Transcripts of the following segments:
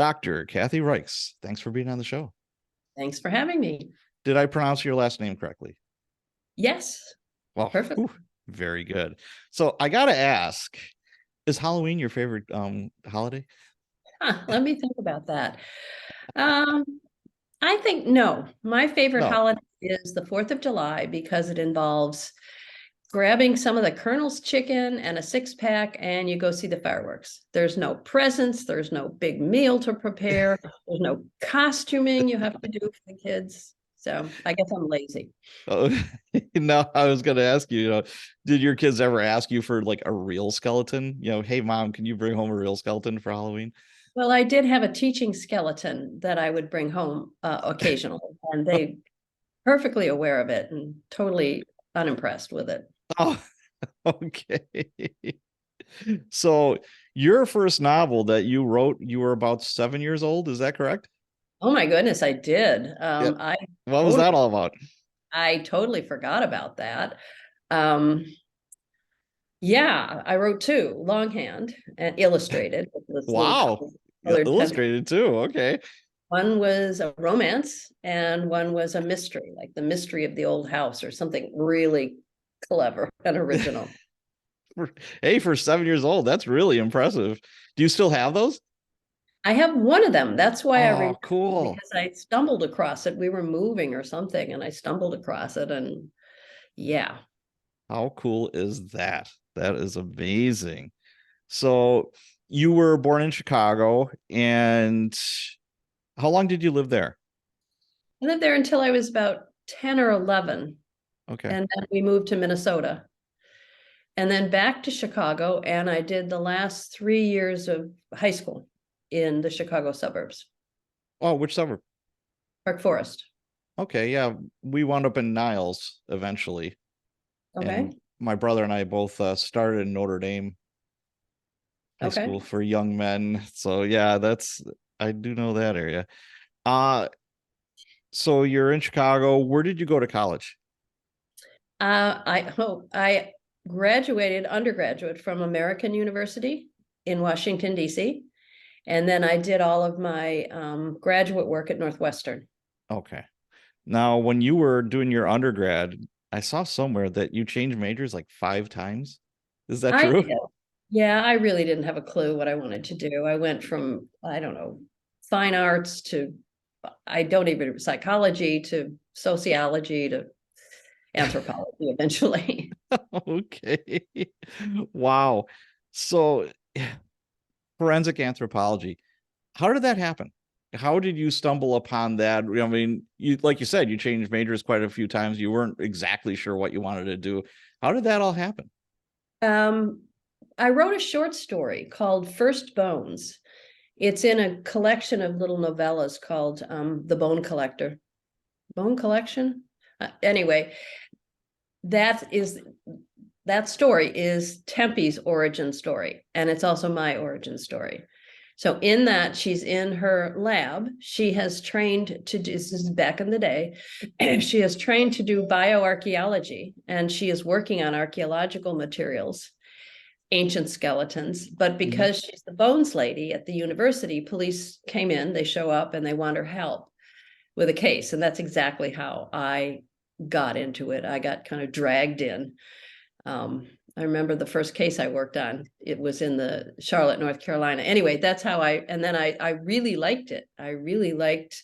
Dr. Kathy Reichs, thanks for being on the show. Thanks for having me. Did I pronounce your last name correctly? Yes, Well, perfect. very good. So I got to ask, is Halloween your favorite holiday? Let me think about that. Um, I think no. My favorite No. holiday is the 4th of July because it involves grabbing some of the Colonel's chicken and a 6-pack, and you go see the fireworks. There's no presents, there's no big meal to prepare, there's no costuming you have to do for the kids. So I guess I'm lazy. Oh, no, I was going to ask you, did your kids ever ask you for like a real skeleton? Hey, mom, can you bring home a real skeleton for Halloween? Well, I did have a teaching skeleton that I would bring home occasionally, and they perfectly aware of it and totally unimpressed with it. Oh, okay. So your first novel that you wrote, you were about 7 years old. Is that correct? Oh my goodness, I did. Yeah. I What was totally, that all about? I totally forgot about that. Um, yeah, I wrote two, longhand and illustrated with this little Wow. colored pencil. Illustrated too. Okay. One was a romance and one was a mystery, like the mystery of the old house or something really clever and original. Hey, for 7 years old, that's really impressive. Do you still have those? I have one of them. That's why I Oh, remember, cool. because I stumbled across it. We were moving or something, and I stumbled across it, and yeah. How cool is that? That is amazing. So you were born in Chicago, and how long did you live there? I lived there until I was about 10 or 11, Okay. and then we moved to Minnesota, and then back to Chicago, and I did the last 3 years of high school in the Chicago suburbs, Oh, which suburb? Park Forest. Okay, yeah, we wound up in Niles eventually, Okay. and my brother and I both started in Notre Dame High Okay. School for young men. So yeah, I do know that area. Uh, so you're in Chicago. Where did you go to college? I graduated undergraduate from American University in Washington, D.C. And then I did all of my graduate work at Northwestern. Okay. Now, when you were doing your undergrad, I saw somewhere that you changed majors like 5 times. Is that I true? did. Yeah, I really didn't have a clue what I wanted to do. I went from, I don't know, fine arts to, I don't even, psychology to sociology to anthropology eventually. Okay. Wow. So, forensic anthropology. How did that happen? How did you stumble upon that? I mean, you like you said, you changed majors quite a few times. You weren't exactly sure what you wanted to do. How did that all happen? Um, I wrote a short story called First Bones. It's in a collection of little novellas called The Bone Collector. Bone Collection? Anyway, that is that story is Tempe's origin story, and it's also my origin story. So in that, she's in her lab. She has trained to do, this is back in the day, she has trained to do bioarchaeology, and she is working on archaeological materials, ancient skeletons. But because she's the bones lady at the university, police came in, they show up, and they want her help with a case. And that's exactly how I got into it. I got kind of dragged in. I remember the first case I worked on, it was in the Charlotte, North Carolina. Anyway, that's how and then I really liked it. I really liked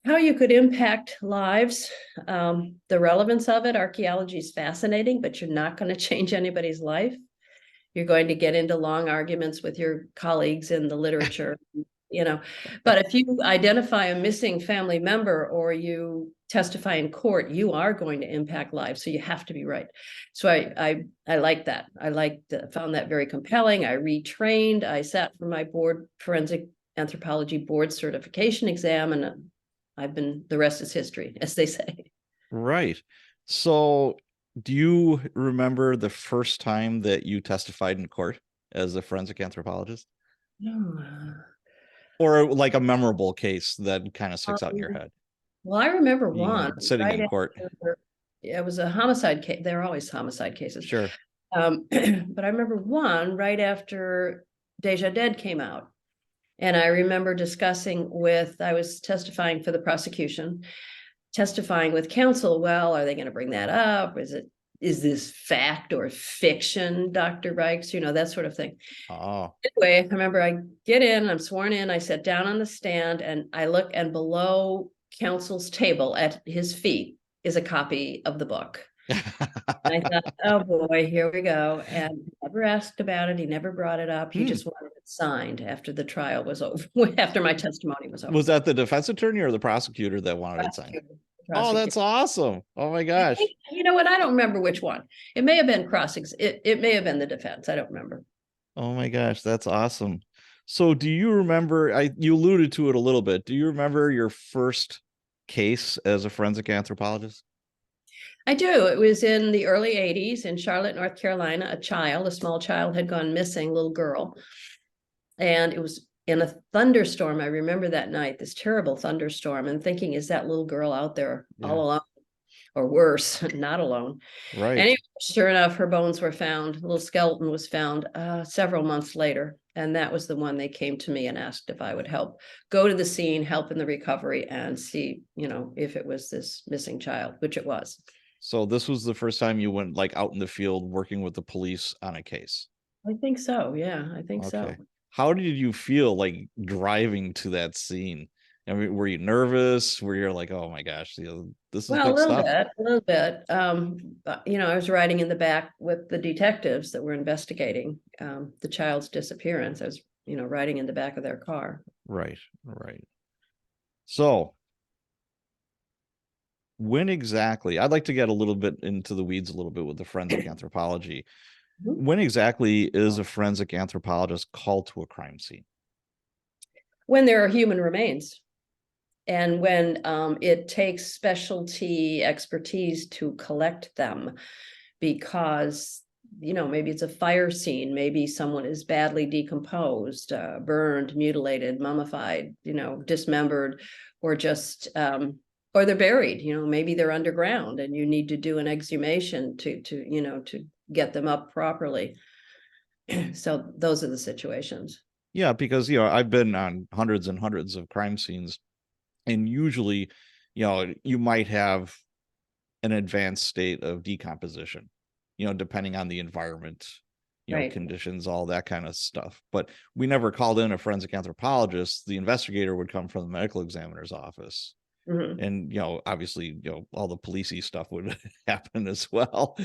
how you could impact lives. The relevance of it, archaeology is fascinating, but you're not going to change anybody's life. You're going to get into long arguments with your colleagues in the literature, but if you identify a missing family member or you testify in court, you are going to impact lives, so you have to be right. So I like that. Found that very compelling. I retrained. I sat for my forensic anthropology board certification exam, and the rest is history, as they say. Right. So, do you remember the first time that you testified in court as a forensic anthropologist? No. Or like a memorable case that kind of sticks out in your Um, head? well, I remember one Sitting right in court. after it was a homicide case. There are always homicide cases. Sure. But I remember one right after Deja Dead came out. And I remember I was testifying for the prosecution, testifying with counsel. Well, are they going to bring that up? Is this fact or fiction, Dr. Reichs? That sort of thing. Oh. Anyway, I remember I get in, I'm sworn in, I sat down on the stand, and I look, and below counsel's table at his feet is a copy of the book. And I thought, oh boy, here we go. And he never asked about it. He never brought it up. He just wanted it signed after the trial was over, after my testimony was over. Was that the defense attorney or the prosecutor that wanted it signed? Oh, that's awesome. Oh my gosh. You know what? I don't remember which one. It may have been it may have been the defense. I don't remember. Oh my gosh, that's awesome. So do you remember, you alluded to it a little bit. Do you remember your first case as a forensic anthropologist? I do. It was in the early 80s in Charlotte, North Carolina. A small child had gone missing, little girl. And it was in a thunderstorm. I remember that night, this terrible thunderstorm, and thinking, is that little girl out there all alone? Or worse, not alone. Right. Anyway, sure enough, her bones were found. A little skeleton was found several months later. And that was the one they came to me and asked if I would help go to the scene, help in the recovery, and see, if it was this missing child, which it was. So this was the first time you went like out in the field working with the police on a case? I think so. Yeah, I think so. How did you feel like driving to that scene? I mean, were you nervous? Were you like, oh my gosh, this is big stuff? A little bit. I was riding in the back with the detectives that were investigating the child's disappearance. I was, riding in the back of their car. Right. So when exactly, I'd like to get a little bit into the weeds a little bit with the forensic anthropology. When exactly is a forensic anthropologist called to a crime scene? When there are human remains. And when it takes specialty expertise to collect them, because, maybe it's a fire scene, maybe someone is badly decomposed, burned, mutilated, mummified, dismembered, or just, or they're buried, maybe they're underground and you need to do an exhumation to get them up properly. So those are the situations. Yeah, because, I've been on hundreds and hundreds of crime scenes. And usually, you might have an advanced state of decomposition, depending on the environment, Right. conditions, all that kind of stuff. But we never called in a forensic anthropologist. The investigator would come from the medical examiner's office. And, obviously, all the policey stuff would happen as well.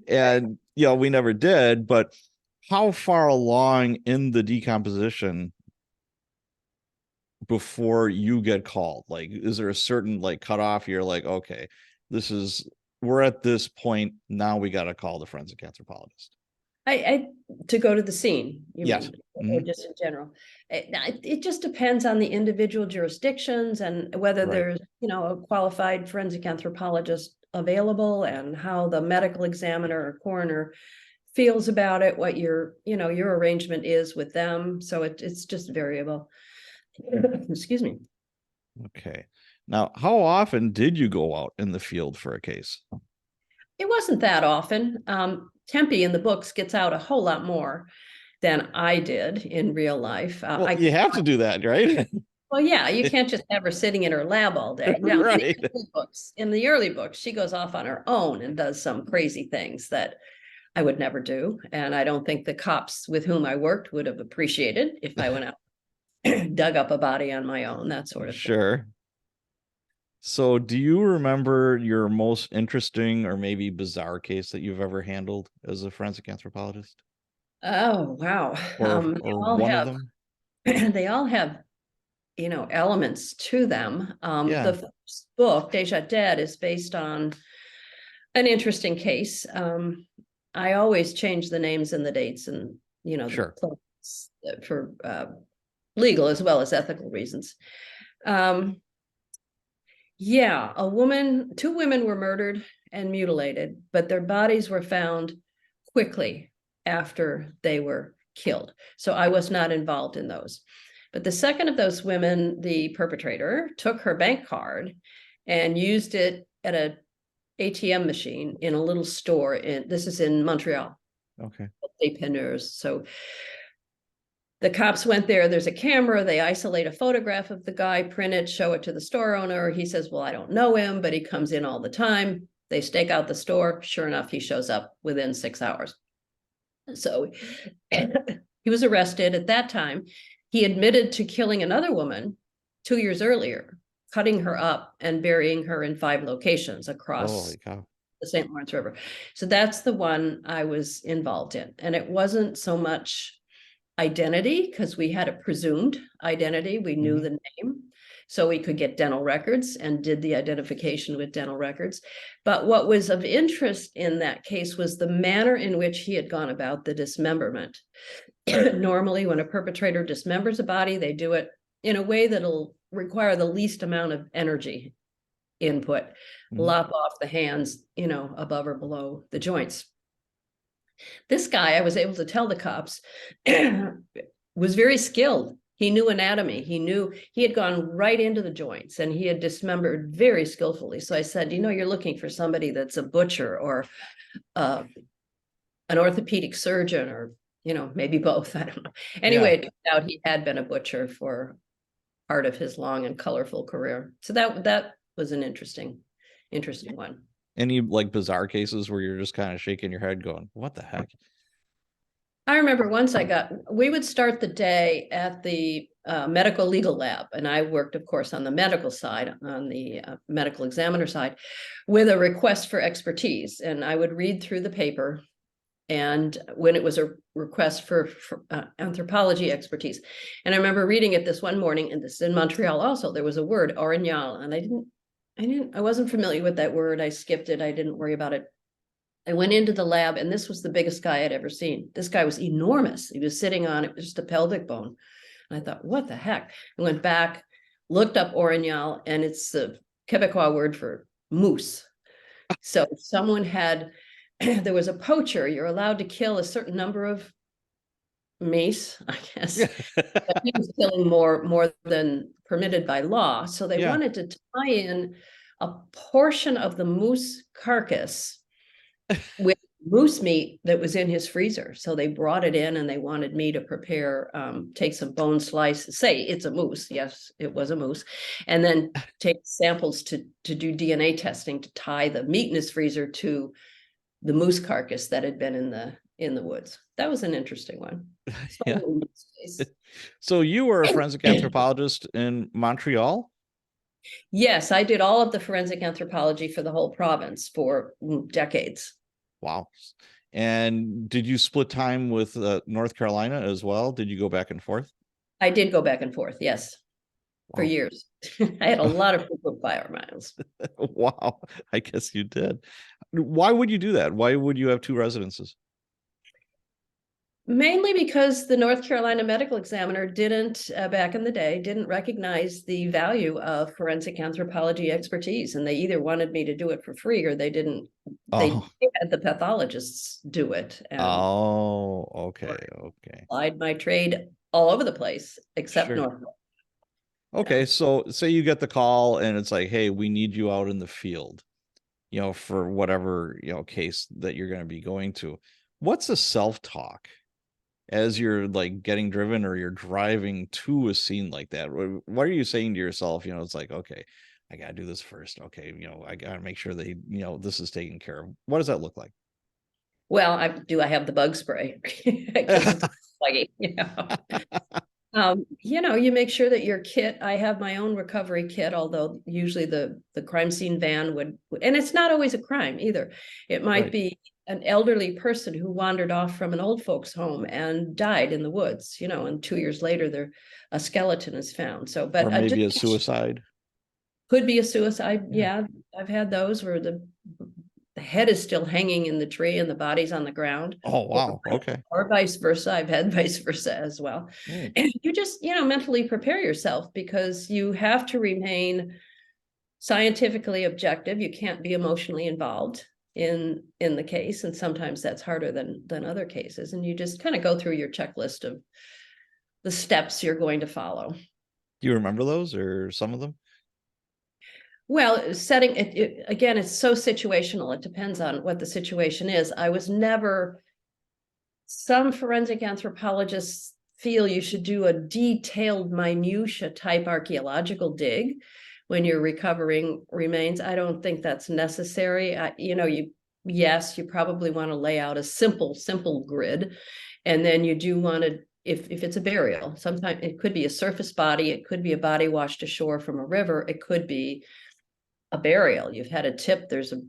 And, we never did. But how far along in the decomposition before you get called? Like, is there a certain like cutoff? You're like, okay, we're at this point now, we got to call the forensic anthropologist. To go to the scene, yes. Or just in general. It just depends on the individual jurisdictions and whether there's, a qualified forensic anthropologist available, and how the medical examiner or coroner feels about it, what your arrangement is with them. So it's just variable. Excuse me. Okay. Now, how often did you go out in the field for a case? It wasn't that often. Tempe in the books gets out a whole lot more than I did in real life. You have to do that, right? Well, yeah, you can't just have her sitting in her lab all day. Now, right. In the early books, she goes off on her own and does some crazy things that I would never do. And I don't think the cops with whom I worked would have appreciated if I went out, dug up a body on my own, that sort of thing. Sure. So do you remember your most interesting or maybe bizarre case that you've ever handled as a forensic anthropologist? Oh, wow. Or one of them? They all have, elements to them. The first book, Deja Dead, is based on an interesting case. I always change the names and the dates and, sure, for legal as well as ethical reasons. Yeah, two women were murdered and mutilated, but their bodies were found quickly after they were killed. So I was not involved in those. But the second of those women, the perpetrator, took her bank card and used it at an ATM machine in a little store. This is in Montreal. Okay. Des Peneurs. So The cops went there. There's a camera. They isolate a photograph of the guy, print it, show it to the store owner. He says, well, I don't know him, but he comes in all the time. They stake out the store. Sure enough, he shows up within 6 hours. So he was arrested at that time. He admitted to killing another woman 2 years earlier, cutting her up and burying her in 5 locations across the St. Lawrence River. So that's the one I was involved in. And it wasn't so much identity, because we had a presumed identity. We knew the name, so we could get dental records and did the identification with dental records. But what was of interest in that case was the manner in which he had gone about the dismemberment. Normally, when a perpetrator dismembers a body, they do it in a way that'll require the least amount of energy input, lop off the hands, above or below the joints. This guy, I was able to tell the cops, was very skilled. He knew anatomy. He had gone right into the joints and he had dismembered very skillfully. So I said, you're looking for somebody that's a butcher or an orthopedic surgeon, or, maybe both. I don't know. Anyway, it turned out he had been a butcher for part of his long and colorful career. So that was an interesting one. Any like bizarre cases where you're just kind of shaking your head going, what the heck? I remember once we would start the day at the medical legal lab. And I worked, of course, on the medical side, on the medical examiner side, with a request for expertise. And I would read through the paper. And when it was a request for anthropology expertise. And I remember reading it this one morning, and this is in Montreal also, there was a word, orignal, and I wasn't familiar with that word. I skipped it. I didn't worry about it. I went into the lab, and this was the biggest guy I'd ever seen. This guy was enormous. He was sitting on, it was just a pelvic bone. And I thought, what the heck? I went back, looked up orignal, and it's the Quebecois word for moose. So someone had, there was a poacher, you're allowed to kill a certain number of mace, I guess. But he was killing more than permitted by law. So they wanted to tie in a portion of the moose carcass with moose meat that was in his freezer. So they brought it in and they wanted me to prepare, take some bone slices, say it's a moose. Yes, it was a moose. And then take samples to do DNA testing to tie the meat in his freezer to the moose carcass that had been in the woods. That was an interesting one. So you were a forensic anthropologist in Montreal? Yes, I did all of the forensic anthropology for the whole province for decades. Wow. And did you split time with North Carolina as well? Did you go back and forth? I did go back and forth, yes, for years. I had a lot of frequent fire miles. Wow, I guess you did. Why would you do that? Why would you have 2 residences? Mainly because the North Carolina medical examiner didn't, back in the day, didn't recognize the value of forensic anthropology expertise. And they either wanted me to do it for free or they didn't, they had the pathologists do it. And okay. applied my trade all over the place, except North. Okay, so say you get the call and it's like, hey, we need you out in the field, for whatever, case that you're going to be going to. What's a self-talk as you're like getting driven or you're driving to a scene like that? What are you saying to yourself? It's like, okay, I got to do this first. Okay, I got to make sure that, this is taken care of. What does that look like? Well, I have the bug spray. You make sure that your kit, I have my own recovery kit, although usually the crime scene van would, and it's not always a crime either. It might be an elderly person who wandered off from an old folks home and died in the woods, and 2 years later, a skeleton is found. So, but or maybe a suicide. Could be a suicide. Yeah, I've had those where the head is still hanging in the tree and the body's on the ground. Oh, wow. Okay. Or vice versa. I've had vice versa as well. And you just, mentally prepare yourself, because you have to remain scientifically objective. You can't be emotionally involved in the case. And sometimes that's harder than other cases. And you just kind of go through your checklist of the steps you're going to follow. Do you remember those or some of them? Well, setting it again, it's so situational. It depends on what the situation is. I was never, some forensic anthropologists feel you should do a detailed minutia type archaeological dig when you're recovering remains. I don't think that's necessary. Yes, you probably want to lay out a simple grid. And then you do want to, if it's a burial, sometimes it could be a surface body, it could be a body washed ashore from a river, it could be a burial. You've had a tip, there's a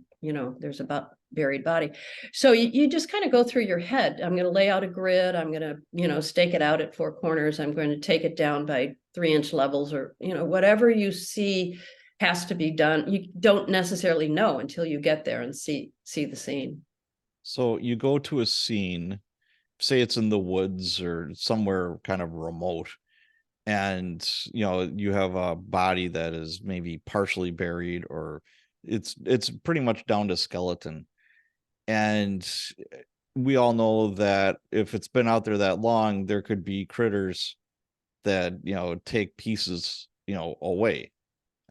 buried body. So you just kind of go through your head. I'm going to lay out a grid. I'm going to, stake it out at 4 corners. I'm going to take it down by 3-inch levels, or, whatever you see has to be done. You don't necessarily know until you get there and see the scene. So you go to a scene, say it's in the woods or somewhere kind of remote, and you have a body that is maybe partially buried, or it's pretty much down to skeleton. And we all know that if it's been out there that long, there could be critters that take pieces away.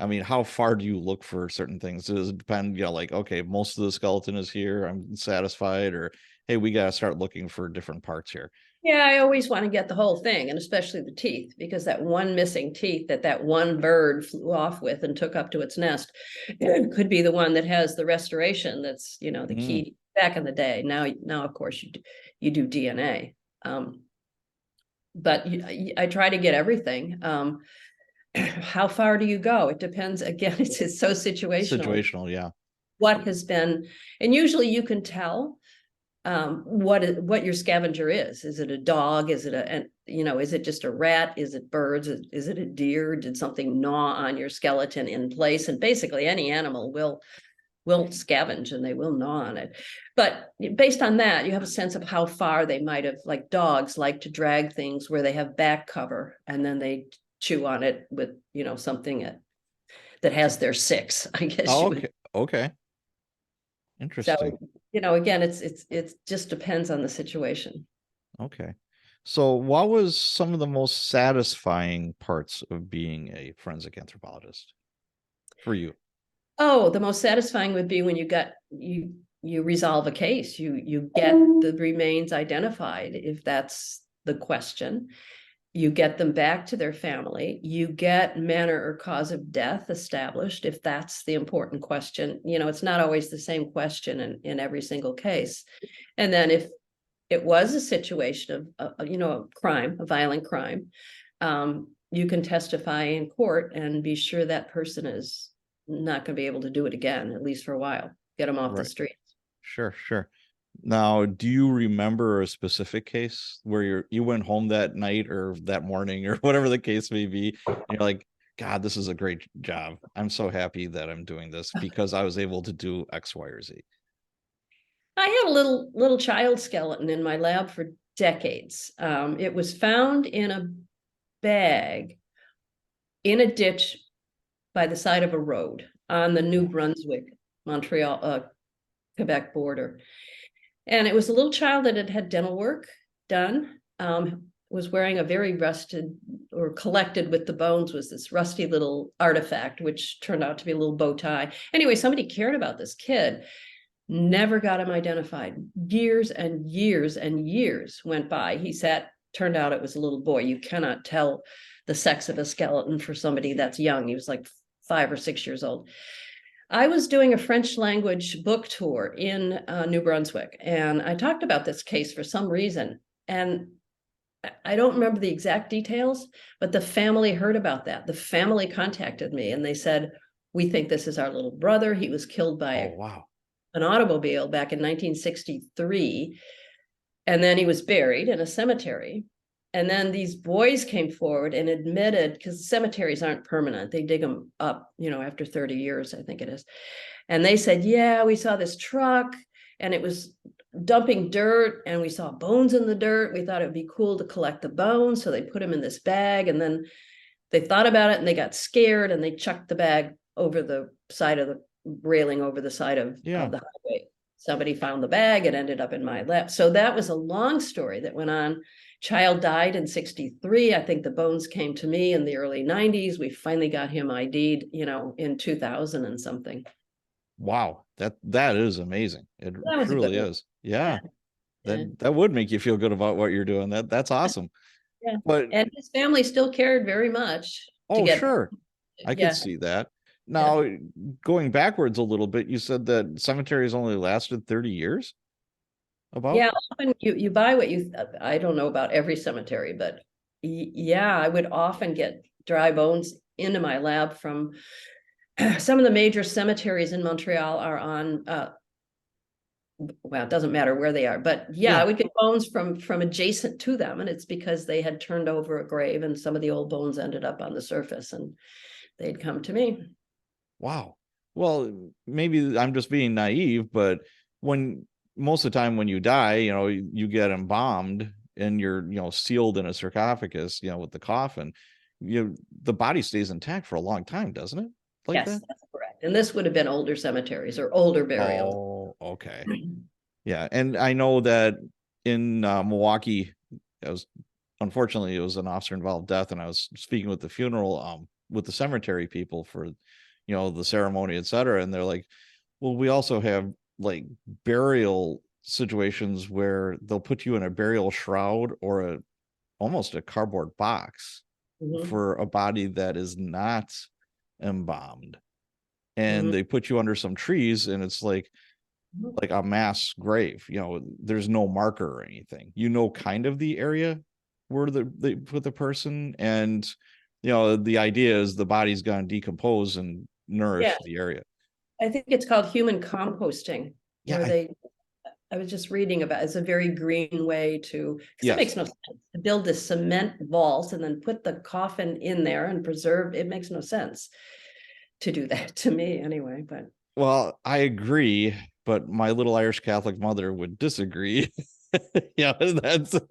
I mean, how far do you look for certain things? Does it depend, like, okay, most of the skeleton is here, I'm satisfied, or hey, we got to start looking for different parts here? Yeah, I always want to get the whole thing, and especially the teeth, because that one missing teeth that one bird flew off with and took up to its nest, it could be the one that has the restoration. That's, the key back in the day. Now, of course, you do DNA. But I try to get everything. How far do you go? It depends. Again, it's so situational. Yeah. What has been, and usually you can tell what your scavenger is. Is it a dog? Is it is it just a rat? Is it birds? Is it a deer? Did something gnaw on your skeleton in place? And basically any animal will scavenge, and they will gnaw on it. But based on that, you have a sense of how far they might have, like dogs like to drag things where they have back cover, and then they chew on it with, something that has their 6, I guess. Oh, okay. Interesting. So, again, it just depends on the situation. Okay. So what was some of the most satisfying parts of being a forensic anthropologist for you? Oh, the most satisfying would be when you resolve a case, you get the remains identified, if that's the question. You get them back to their family. You get manner or cause of death established, if that's the important question. It's not always the same question in every single case. And then if it was a situation of, a crime, a violent crime, you can testify in court and be sure that person is not going to be able to do it again, at least for a while. Get them off the streets. Sure. Now, do you remember a specific case where you went home that night or that morning or whatever the case may be, and you're like, God, this is a great job. I'm so happy that I'm doing this because I was able to do X, Y, or Z. I had a little child skeleton in my lab for decades. It was found in a bag in a ditch by the side of a road on the New Brunswick, Montreal, Quebec border. And it was a little child that had dental work done, was wearing a very rusted, or collected with the bones was this rusty little artifact, which turned out to be a little bow tie. Anyway, somebody cared about this kid, never got him identified. Years and years and years went by. Turned out it was a little boy. You cannot tell the sex of a skeleton for somebody that's young. He was like 5 or 6 years old. I was doing a French language book tour in New Brunswick, and I talked about this case for some reason. And I don't remember the exact details, but the family heard about that. The family contacted me and they said, we think this is our little brother. He was killed by an automobile back in 1963. And then he was buried in a cemetery. And then these boys came forward and admitted, because cemeteries aren't permanent, they dig them up, after 30 years, I think it is. And they said, yeah, we saw this truck and it was dumping dirt and we saw bones in the dirt. We thought it would be cool to collect the bones. So they put them in this bag, and then they thought about it and they got scared and they chucked the bag over the side of the railing, over the side of the highway. Somebody found the bag. It ended up in my lap. So that was a long story that went on. Child died in 63. I think the bones came to me in the early 90s. We finally got him ID'd, in 2000 and something. Wow. That is amazing. It truly is. Yeah. That would make you feel good about what you're doing. That's awesome. Yeah. But And his family still cared very much to oh, get, sure, I could yeah, see that. yeah. Now, going backwards a little bit, you said that cemeteries only lasted 30 years? About? Yeah, often you buy what you, I don't know about every cemetery, but yeah, I would often get dry bones into my lab from some of the major cemeteries in Montreal are on, well, it doesn't matter where they are, but yeah, Yeah. I would get bones from adjacent to them, and it's because they had turned over a grave, and some of the old bones ended up on the surface, and they'd come to me. Wow. Well, maybe I'm just being naive, but when most of the time when you die, you get embalmed and you're, sealed in a sarcophagus, with the coffin, the body stays intact for a long time, doesn't it? Like Yes, that? that's correct. And this would have been older cemeteries or older burials. Oh, okay. Yeah. And I know that in Milwaukee, I was unfortunately it was an officer involved death, and I was speaking with the funeral, with the cemetery people for, the ceremony, etc. And they're like, well, we also have like burial situations where they'll put you in a burial shroud or almost a cardboard box Mhm, for a body that is not embalmed, and mhm. they put you under some trees, and it's like a mass grave. There's no marker or anything. Kind of the area where they put the person, and the idea is the body's going to decompose and Yeah, nourish the area. I think it's called human composting, Yeah, where I was just reading about, it's a very green way to, because it yes. makes no sense to build this cement vault and then put the coffin in there and preserve. It makes no sense to do that to me anyway, but Well, I agree, but my little Irish Catholic mother would disagree. Yeah, that's as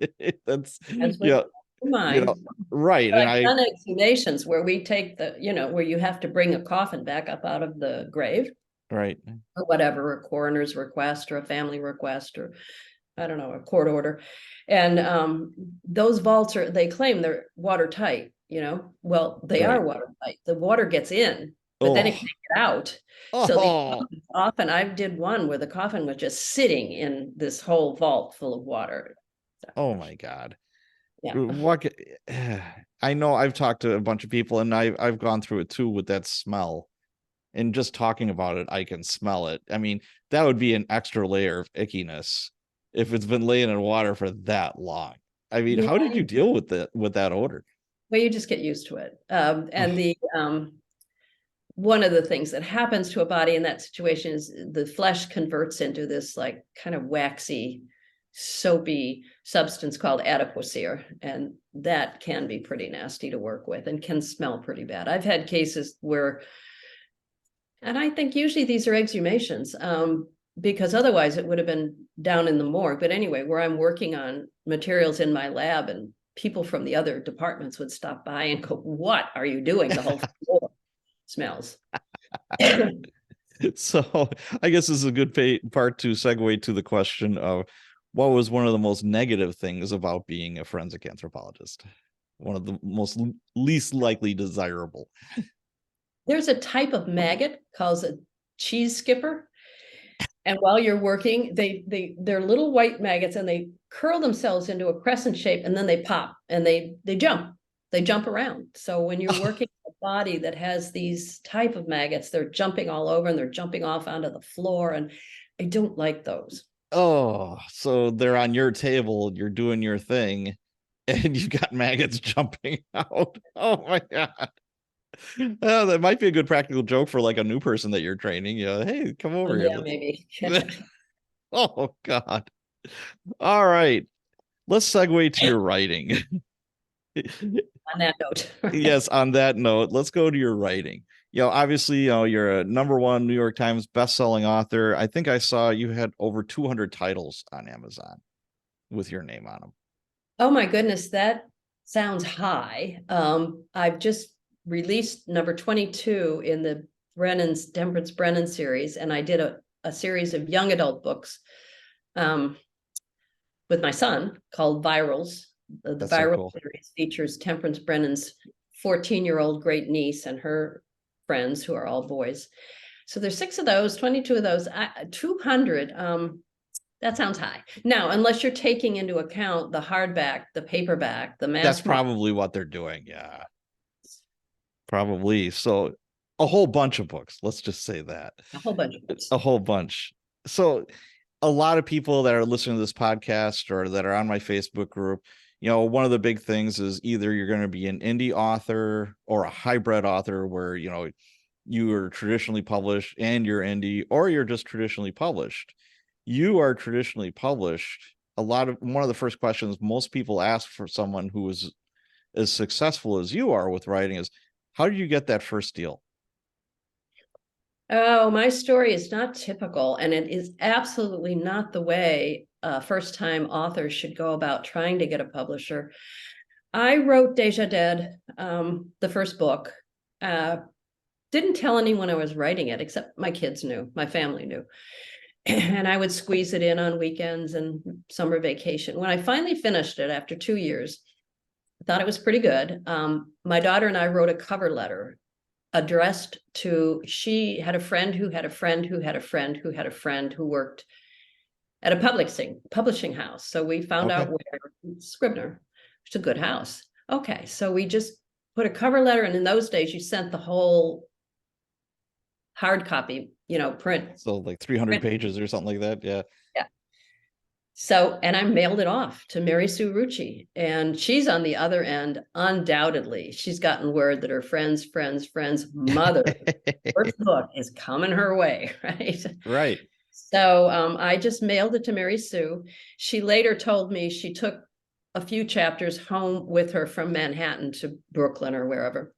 with yeah, you know, mine. right. But And I've done exhumations where we take where you have to bring a coffin back up out of the grave right. or whatever, a coroner's request or a family request, or I don't know, a court order. And those vaults they claim they're watertight, well, they Right. are watertight. The water gets in, but then it Oh, can't get out. So the oh, often I did one where the coffin was just sitting in this whole vault full of water. So, oh my God. yeah. What I know I've talked to a bunch of people, and I've gone through it too with that smell. And just talking about it, I can smell it. I mean, that would be an extra layer of ickiness if it's been laying in water for that long. I mean, Yeah. how did you deal with that odor? Well, you just get used to it. And Oh, the one of the things that happens to a body in that situation is the flesh converts into this like kind of waxy, soapy substance called adipocere, and that can be pretty nasty to work with and can smell pretty bad. I've had cases where, and I think usually these are exhumations, because otherwise it would have been down in the morgue. But anyway, where I'm working on materials in my lab, and people from the other departments would stop by and go, "What are you doing?" The whole floor smells. so I guess this is a good part to segue to the question of what was one of the most negative things about being a forensic anthropologist? One of the most least likely desirable. There's a type of maggot called a cheese skipper. And while you're working, they're little white maggots, and they curl themselves into a crescent shape, and then they pop and they jump around. So when you're working a body that has these type of maggots, they're jumping all over and they're jumping off onto the floor. And I don't like those. Oh, so they're on your table, you're doing your thing, and you got maggots jumping out. Oh my God. Oh, that might be a good practical joke for like a new person that you're training. Hey, come Oh, over here. yeah, maybe. Oh God. All right. Let's segue to your writing. On that note. Yes, on that note, let's go to your writing. Obviously, you're a #1 New York Times best-selling author. I think I saw you had over 200 titles on Amazon with your name on them. Oh my goodness, that sounds high. I've just released number 22 in the Temperance Brennan series, and I did a series of young adult books with my son called Virals. The That's so Viral cool. series features Temperance Brennan's 14-year-old great niece and her friends, who are all boys. So there's 6 of those, 22 of those, 200. That sounds high. Now, unless you're taking into account the hardback, the paperback, the mass That's market. probably what they're doing. Yeah, probably. So a whole bunch of books. Let's just say that. A whole bunch of books. A whole bunch. So a lot of people that are listening to this podcast or that are on my Facebook group, one of the big things is either you're going to be an indie author or a hybrid author where, you are traditionally published and you're indie, or you're just traditionally published. You are traditionally published. One of the first questions most people ask for someone who is as successful as you are with writing is, how did you get that first deal? Oh, my story is not typical, and it is absolutely not the way first-time authors should go about trying to get a publisher. I wrote Deja Dead, the first book. Didn't tell anyone I was writing it, except my kids knew, my family knew. And I would squeeze it in on weekends and summer vacation. When I finally finished it after 2 years, I thought it was pretty good. My daughter and I wrote a cover letter addressed to, she had a friend who had a friend who had a friend who had a friend who worked at a publishing house. So we found out where, Scribner, it's a good house. Okay, so we just put a cover letter, and in those days you sent the whole hard copy, print. So like 300 pages or something like that. Yeah. Yeah. So, and I mailed it off to Mary Sue Rucci, and she's on the other end. Undoubtedly, she's gotten word that her friend's mother first book is coming her way, right? Right. So I just mailed it to Mary Sue. She later told me she took a few chapters home with her from Manhattan to Brooklyn or wherever,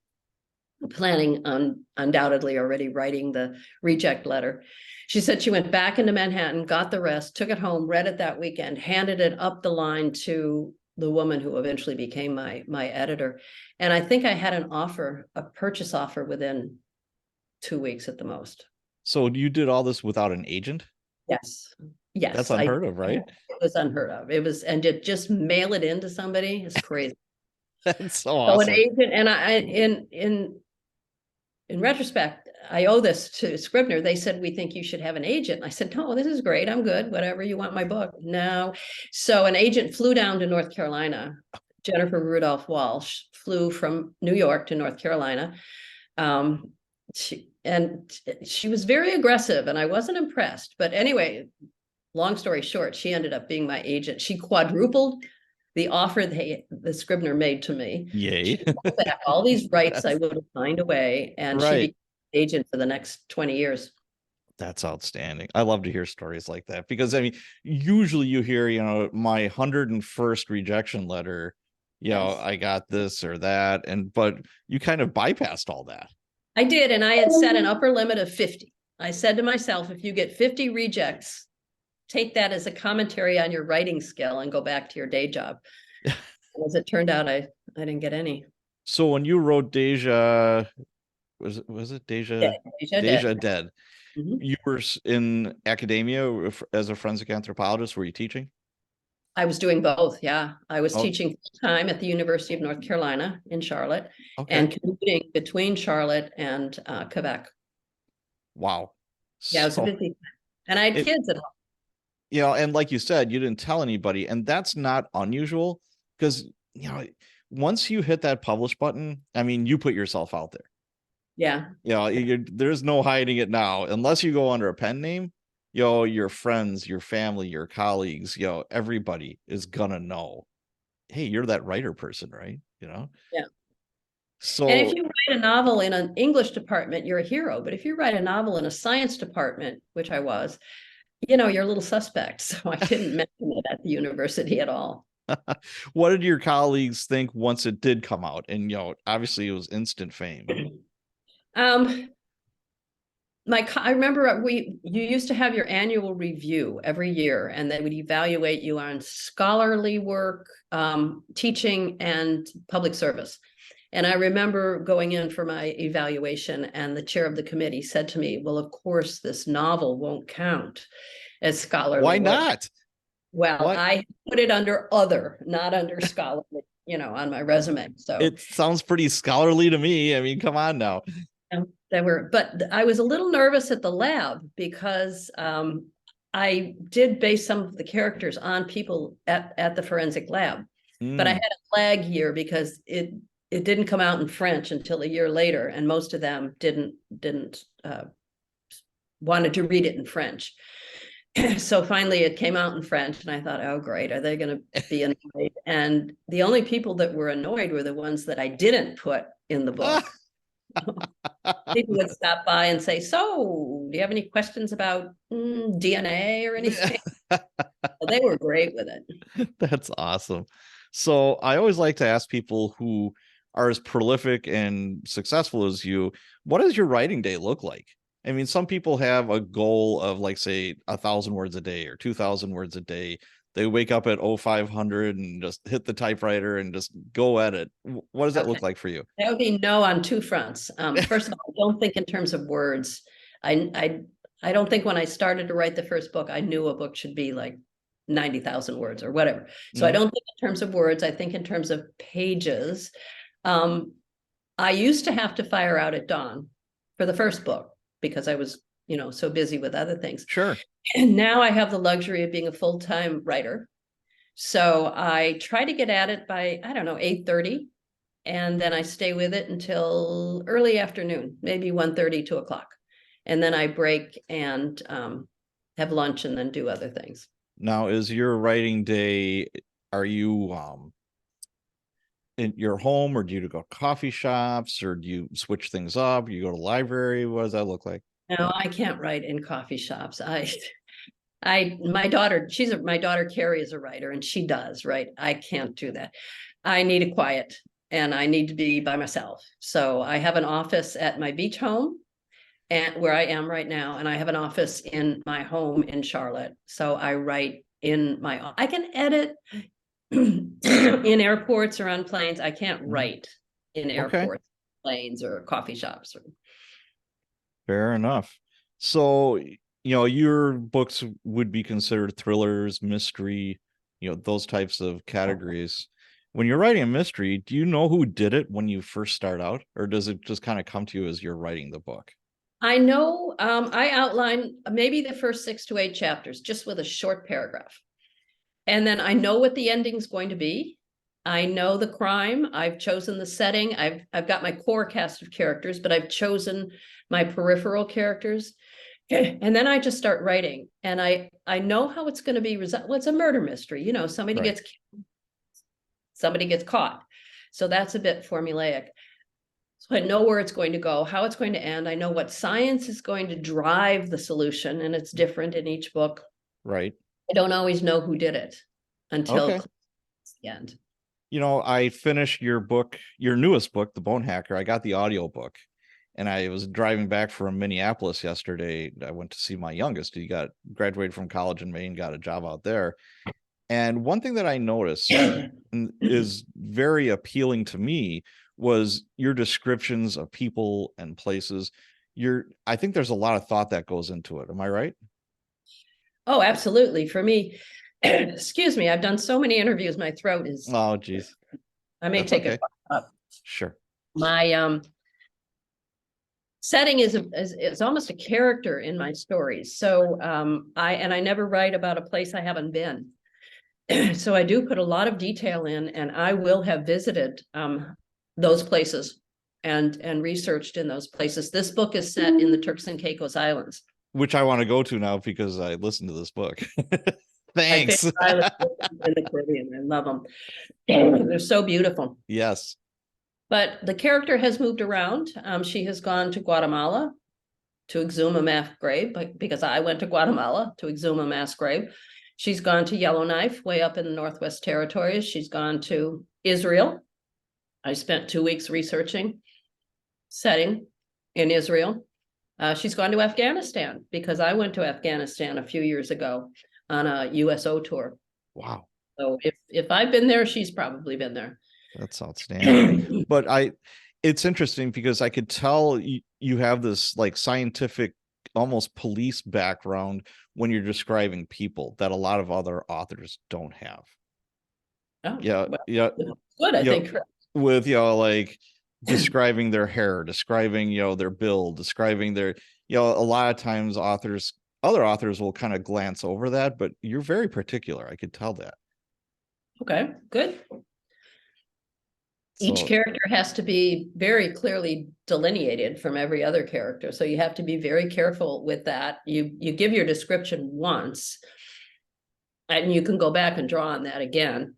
planning on undoubtedly already writing the reject letter. She said she went back into Manhattan, got the rest, took it home, read it that weekend, handed it up the line to the woman who eventually became my editor. And I think I had a purchase offer within 2 weeks at the most. So you did all this without an agent? Yes. Yes. That's unheard of, right? It was unheard of. It was, and to just mail it in to somebody is crazy. That's so awesome. So an agent, and in retrospect, I owe this to Scribner. They said, we think you should have an agent. I said, no, this is great. I'm good. Whatever you want my book. No. So an agent flew down to North Carolina. Jennifer Rudolph Walsh flew from New York to North Carolina. She was very aggressive, and I wasn't impressed. But anyway, long story short, she ended up being my agent. She quadrupled the offer the Scribner made to me. Yay. She bought back all these rights I would have signed away, and she became agent for the next 20 years. That's outstanding. I love to hear stories like that, because I mean, usually you hear, my 101st rejection letter, Yes. I got this or that, but you kind of bypassed all that. I did, and I had set an upper limit of 50. I said to myself, if you get 50 rejects, take that as a commentary on your writing skill and go back to your day job. As it turned out, I didn't get any. So when you wrote Deja, was it Deja? Deja Dead. Mm-hmm. You were in academia as a forensic anthropologist. Were you teaching? I was doing both. Yeah, I was teaching full-time at the University of North Carolina in Charlotte, and commuting between Charlotte and Quebec. Wow. Yeah, it was a busy, and I had kids at home. And like you said, you didn't tell anybody, and that's not unusual, because once you hit that publish button, I mean, you put yourself out there. Yeah. There's no hiding it now, unless you go under a pen name. Your friends, your family, your colleagues, everybody is gonna know, hey, you're that writer person, right? Yeah. So, and if you write a novel in an English department, you're a hero. But if you write a novel in a science department, which I was, you're a little suspect. So I didn't mention it at the university at all. What did your colleagues think once it did come out? And obviously it was instant fame. I remember you used to have your annual review every year, and they would evaluate you on scholarly work, teaching, and public service. And I remember going in for my evaluation, and the chair of the committee said to me, well, of course, this novel won't count as scholarly. Why not? Well, I put it under other, not under scholarly, on my resume. So it sounds pretty scholarly to me. I mean, come on now. But I was a little nervous at the lab, because I did base some of the characters on people at the forensic lab, but I had a lag year because it didn't come out in French until a year later, and most of them didn't wanted to read it in French. So finally it came out in French, and I thought, oh great, are they going to be annoyed? And the only people that were annoyed were the ones that I didn't put in the book. People would stop by and say, so do you have any questions about DNA or anything? Well, they were great with it. That's awesome. So I always like to ask people who are as prolific and successful as you, what does your writing day look like? I mean, some people have a goal of, like, say, 1,000 words a day or 2,000 words a day. They wake up at 0500 and just hit the typewriter and just go at it. What does that look like for you? That would be no on two fronts. First of all, I don't think in terms of words. I don't think when I started to write the first book, I knew a book should be like 90,000 words or whatever. So I don't think in terms of words, I think in terms of pages. I used to have to fire out at dawn for the first book because I was, so busy with other things. Sure. And now I have the luxury of being a full-time writer. So I try to get at it by, I don't know, 8:30. And then I stay with it until early afternoon, maybe 1:30, 2 o'clock. And then I break and have lunch and then do other things. Now, is your writing day, are you in your home, or do you go to coffee shops, or do you switch things up? You go to the library? What does that look like? No, I can't write in coffee shops. My daughter Carrie is a writer, and she does, right? I can't do that. I need a quiet, and I need to be by myself. So I have an office at my beach home, and where I am right now, and I have an office in my home in Charlotte. So I write I can edit in airports or on planes. I can't write in airports, planes, or coffee shops. Fair enough. So, your books would be considered thrillers, mystery, those types of categories. When you're writing a mystery, do you know who did it when you first start out, or does it just kind of come to you as you're writing the book? I know I outline maybe the first 6 to 8 chapters just with a short paragraph. And then I know what the ending's going to be. I know the crime. I've chosen the setting. I've got my core cast of characters, but I've chosen my peripheral characters. And then I just start writing. And I know how it's going to be. Well, it's a murder mystery. Somebody gets killed, somebody gets caught. So that's a bit formulaic. So I know where it's going to go, how it's going to end. I know what science is going to drive the solution, and it's different in each book. Right. I don't always know who did it until the end. I finished your book, your newest book, The Bone Hacker. I got the audio book, and I was driving back from Minneapolis yesterday. I went to see my youngest. He graduated from college in Maine, got a job out there. And one thing that I noticed is very appealing to me was your descriptions of people and places. I think there's a lot of thought that goes into it. Am I right? Oh, absolutely. For me, excuse me, I've done so many interviews. My throat is. Oh, geez. I may take it up. Sure. My setting is almost a character in my stories. So I never write about a place I haven't been. So I do put a lot of detail in, and I will have visited those places and researched in those places. This book is set in the Turks and Caicos Islands, which I want to go to now because I listened to this book. Thanks. In the Caribbean. I love them. They're so beautiful. Yes. But the character has moved around. She has gone to Guatemala to exhume a mass grave, because I went to Guatemala to exhume a mass grave. She's gone to Yellowknife, way up in the Northwest Territories. She's gone to Israel. I spent 2 weeks researching setting in Israel. She's gone to Afghanistan, because I went to Afghanistan a few years ago on a USO tour. Wow. So if I've been there, she's probably been there. That's outstanding. But it's interesting because I could tell you have this like scientific, almost police background when you're describing people that a lot of other authors don't have. Oh, yeah. Well, yeah. Good, I think. With, like describing their hair, describing, their build, describing their, a lot of times authors other authors will kind of glance over that, but you're very particular. I could tell that. Okay, good. Each So character has to be very clearly delineated from every other character. So you have to be very careful with that. You give your description once, and you can go back and draw on that again.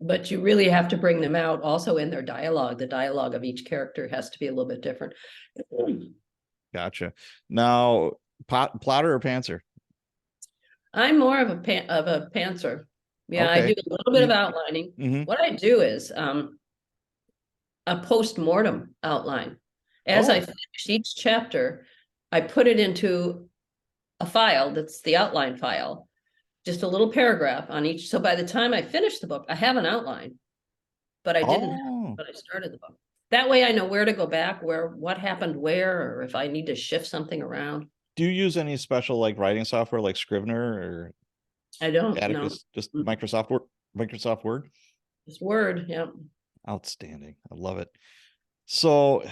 But you really have to bring them out also in their dialogue. The dialogue of each character has to be a little bit different. gotcha. Now, plotter or pantser? I'm more of a pantser. Yeah, I Okay. do a little bit of outlining. Mhm. What I do is a post-mortem outline. As I Oh, finish each chapter, I put it into a file that's the outline file, just a little paragraph on each. So by the time I finish the book, I have an outline, but I didn't have oh. when I started the book. That way I know where to go back, what happened where, or if I need to shift something around. Do you use any special like writing software like Scrivener or I don't know. Atticus? Just Microsoft Word? Microsoft Word? It's Word, yeah. Outstanding. I love it. So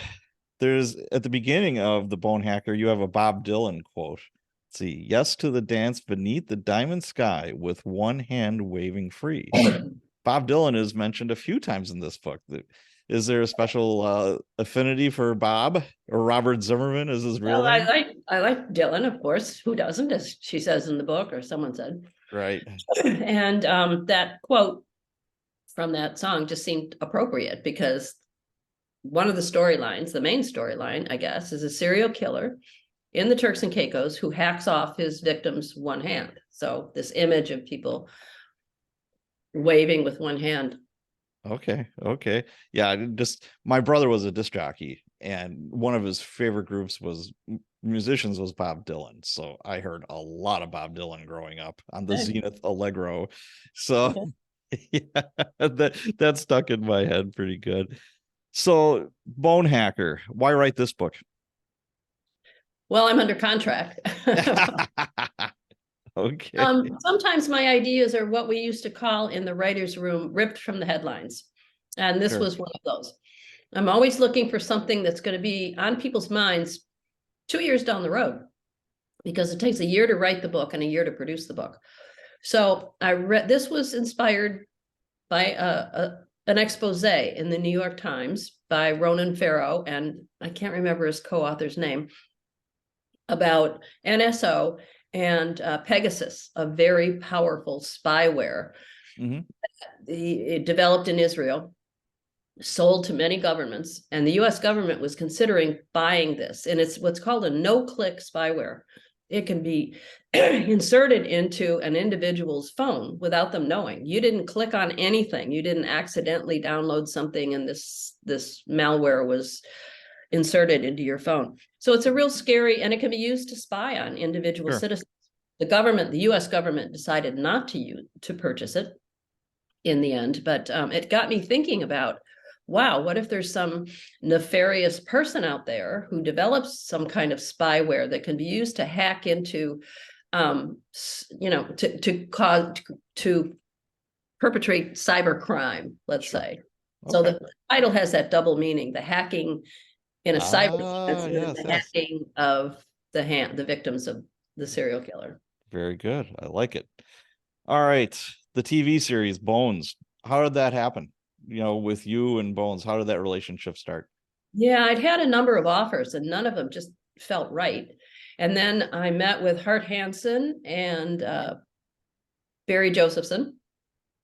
there's at the beginning of The Bone Hacker, you have a Bob Dylan quote. Let's see, yes to the dance beneath the diamond sky with one hand waving free. Bob Dylan is mentioned a few times in this book. Is there a special affinity for Bob or Robert Zimmerman is his real Well, name? I like Dylan, of course. Who doesn't, as she says in the book, or someone said. Right. And that quote from that song just seemed appropriate because one of the storylines, the main storyline, I guess, is a serial killer in the Turks and Caicos who hacks off his victims one hand. So this image of people waving with one hand. Okay. Okay. Yeah. Just my brother was a disc jockey, and one of his favorite groups was musicians was Bob Dylan. So I heard a lot of Bob Dylan growing up on the Zenith Allegro. So yeah, that stuck in my head pretty good. So Bone Hacker, why write this book? Well, I'm under contract. Okay. Sometimes my ideas are what we used to call in the writer's room, ripped from the headlines. And this Sure. was one of those. I'm always looking for something that's going to be on people's minds 2 years down the road, because it takes a year to write the book and a year to produce the book. So I read, this was inspired by an expose in the New York Times by Ronan Farrow, and I can't remember his co-author's name, about NSO and Pegasus, a very powerful spyware. Mhm. It developed in Israel, sold to many governments, and the US government was considering buying this. And it's what's called a no-click spyware. It can be inserted into an individual's phone without them knowing. You didn't click on anything. You didn't accidentally download something and this malware was inserted into your phone. So it's a real scary, and it can be used to spy on individual Sure. citizens. The US government decided not to purchase it in the end, but it got me thinking about, wow, what if there's some nefarious person out there who develops some kind of spyware that can be used to hack into, to perpetrate cyber crime, let's Sure. say. Okay. So the title has that double meaning: the hacking in a cyber sense, and Yes, the yes. hacking of the victims of the serial killer. Very good. I like it. All right. The TV series Bones. How did that happen? With you and Bones, how did that relationship start? Yeah, I'd had a number of offers and none of them just felt right. And then I met with Hart Hansen and Barry Josephson,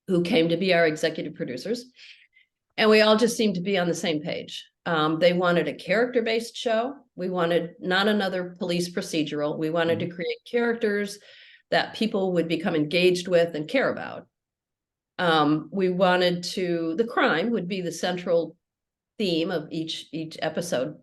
who came to be our executive producers. And we all just seemed to be on the same page. They wanted a character-based show. We wanted not another police procedural. We wanted to create characters that people would become engaged with and care about. We wanted the crime would be the central theme of each episode,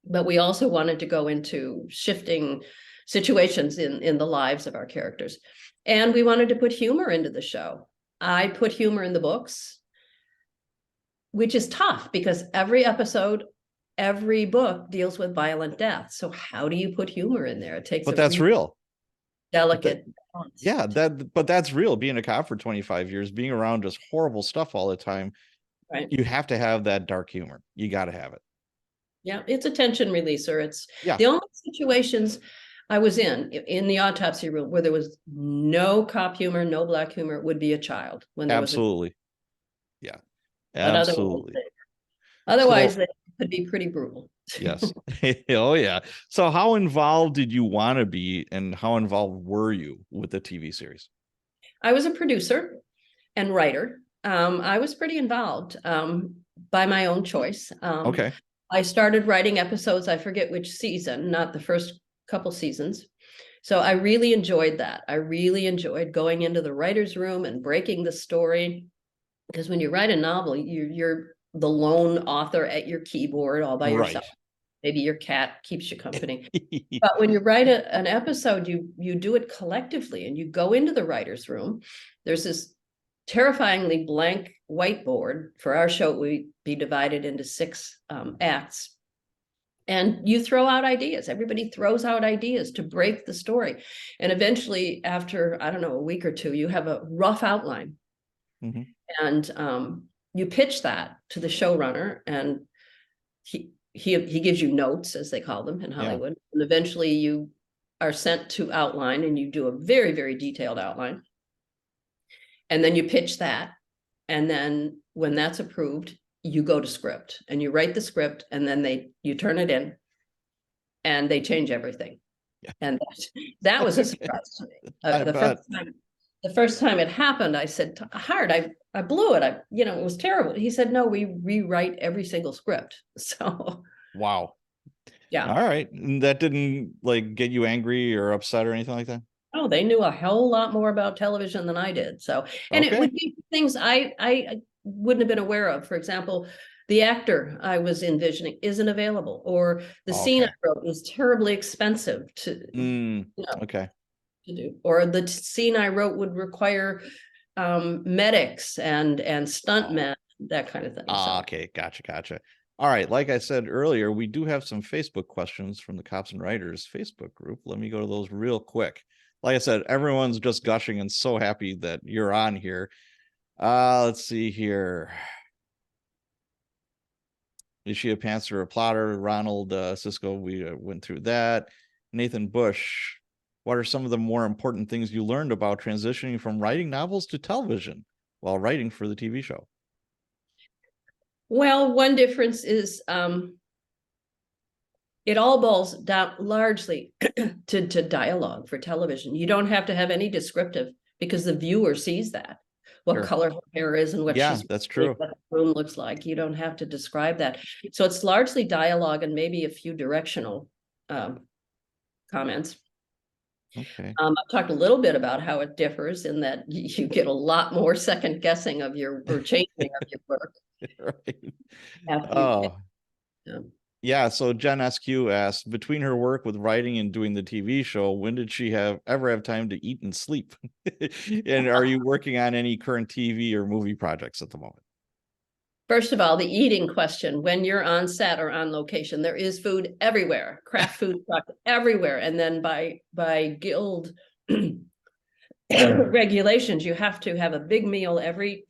but we also wanted to go into shifting situations in the lives of our characters. And we wanted to put humor into the show. I put humor in the books, which is tough because every episode, every book deals with violent death. So how do you put humor in there? It takes But a that's really real. delicate balance. Yeah, but that's real. Being a cop for 25 years, being around just horrible stuff all the time, Right. you have to have that dark humor. You got to have it. Yeah, it's a tension releaser. It's Yeah. the only situations I was in the autopsy room where there was no cop humor, no black humor. It would be a child when there was Absolutely. Yeah. but Absolutely. otherwise So, they could be pretty brutal. yes. Oh, yeah. So, how involved did you want to be, and how involved were you with the TV series? I was a producer and writer. I was pretty involved by my own choice. Okay. I started writing episodes, I forget which season, not the first couple seasons. So I really enjoyed that. I really enjoyed going into the writer's room and breaking the story. Because when you write a novel, you're the lone author at your keyboard all by yourself. Right. Maybe your cat keeps you company. But when you write an episode, you do it collectively and you go into the writer's room. There's this terrifyingly blank whiteboard. For our show, we'd be divided into 6 acts. And you throw out ideas. Everybody throws out ideas to break the story. And eventually, after, I don't know, a week or two, you have a rough outline. Mm-hmm. And you pitch that to the showrunner, and he gives you notes, as they call them in Hollywood. Yeah. And eventually you are sent to outline, and you do a very, very detailed outline. And then you pitch that. And then when that's approved, you go to script and you write the script, and then you turn it in and they change everything. Yeah. And that was a surprise to me. The first time it happened, I said, Hart, I blew it. It was terrible. He said, no, we rewrite every single script. So. Wow. Yeah. All right. And that didn't get you angry or upset or anything like that? Oh, they knew a whole lot more about television than I did. So, and okay. It would be things I wouldn't have been aware of. For example, the actor I was envisioning isn't available, or the scene I wrote was terribly expensive to, okay. to do, or the scene I wrote would require medics and stuntmen, that kind of thing. Okay, gotcha. All right, like I said earlier, we do have some Facebook questions from the Cops and Writers Facebook group. Let me go to those real quick. Like I said, everyone's just gushing and so happy that you're on here. Let's see here. Is she a pantser or a plotter? Ronald Cisco, we went through that. Nathan Bush, what are some of the more important things you learned about transitioning from writing novels to television while writing for the TV show? Well, one difference is it all boils down largely to dialogue for television. You don't have to have any descriptive, because the viewer sees that. What color her hair is and what that's true. What the room looks like. You don't have to describe that. So it's largely dialogue and maybe a few directional comments. Okay. I've talked a little bit about how it differs in that you get a lot more second guessing of or changing of your work. Right. Yeah. So Jen SQ asked, between her work with writing and doing the TV show, when did she ever have time to eat and sleep? And are you working on any current TV or movie projects at the moment? First of all, the eating question, when you're on set or on location, there is food everywhere, craft food trucks everywhere. And then by guild regulations, you have to have a big meal every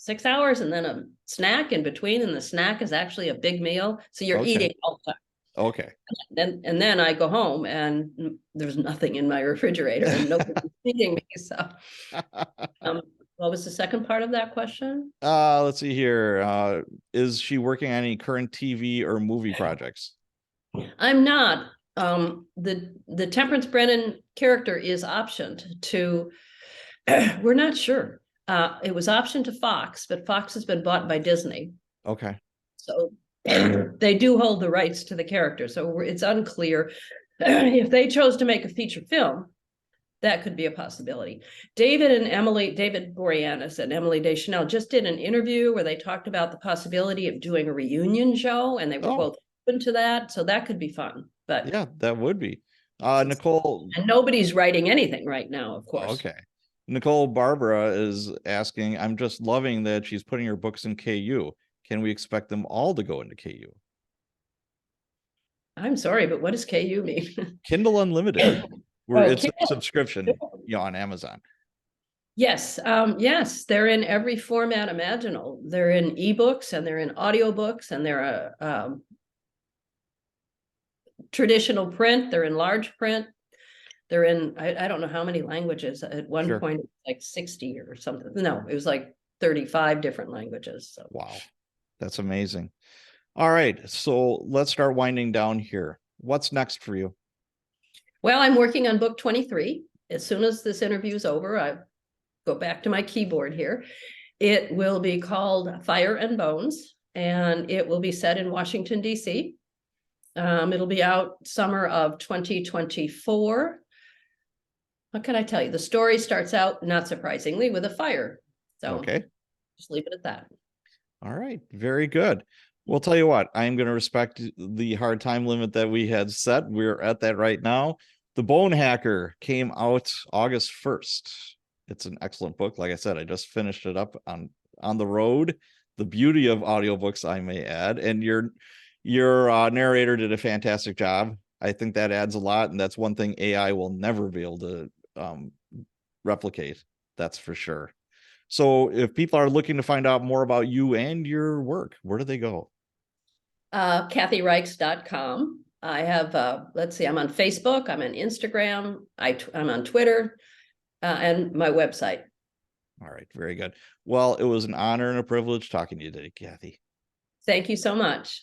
6 hours and then a snack in between. And the snack is actually a big meal. So you're eating all the time. Okay. And then I go home and there's nothing in my refrigerator and nobody's feeding me. So what was the second part of that question? Let's see here. Is she working on any current TV or movie projects? I'm not. The Temperance Brennan character is optioned to, we're not sure. It was optioned to Fox, but Fox has been bought by Disney. Okay. So they do hold the rights to the character. So it's unclear if they chose to make a feature film. That could be a possibility. David Boreanaz and Emily Deschanel just did an interview where they talked about the possibility of doing a reunion show, and they were both open to that. So that could be fun. But yeah, that would be. Nicole. And nobody's writing anything right now, of course. Okay. Nicole Barbara is asking, I'm just loving that she's putting her books in KU. Can we expect them all to go into KU? I'm sorry, but what does KU mean? Kindle Unlimited. It's a subscription on Amazon. Yes. Yes, they're in every format imaginable. They're in ebooks and they're in audiobooks and they're traditional print, they're in large print. They're in, I don't know how many languages. At one Sure. point, like 60 or something. No, it was like 35 different languages. So Wow. That's amazing. All right. So let's start winding down here. What's next for you? well, I'm working on book 23. As soon as this interview is over, I go back to my keyboard here. It will be called Fire and Bones, and it will be set in Washington, D.C. It'll be out summer of 2024. What can I tell you? The story starts out, not surprisingly, with a fire. So Okay. just leave it at that. All right. Very good. We'll tell you what, I'm going to respect the hard time limit that we had set. We're at that right now. The Bone Hacker came out August 1st. It's an excellent book. Like I said, I just finished it up on the road. The beauty of audiobooks, I may add. And your narrator did a fantastic job. I think that adds a lot. And that's one thing AI will never be able to replicate. That's for sure. So if people are looking to find out more about you and your work, where do they go? KathyReichs.com. I have, let's see, I'm on Facebook, I'm on Instagram, I'm on Twitter, and my website. All right, very good. Well, it was an honor and a privilege talking to you today, Kathy. Thank you so much.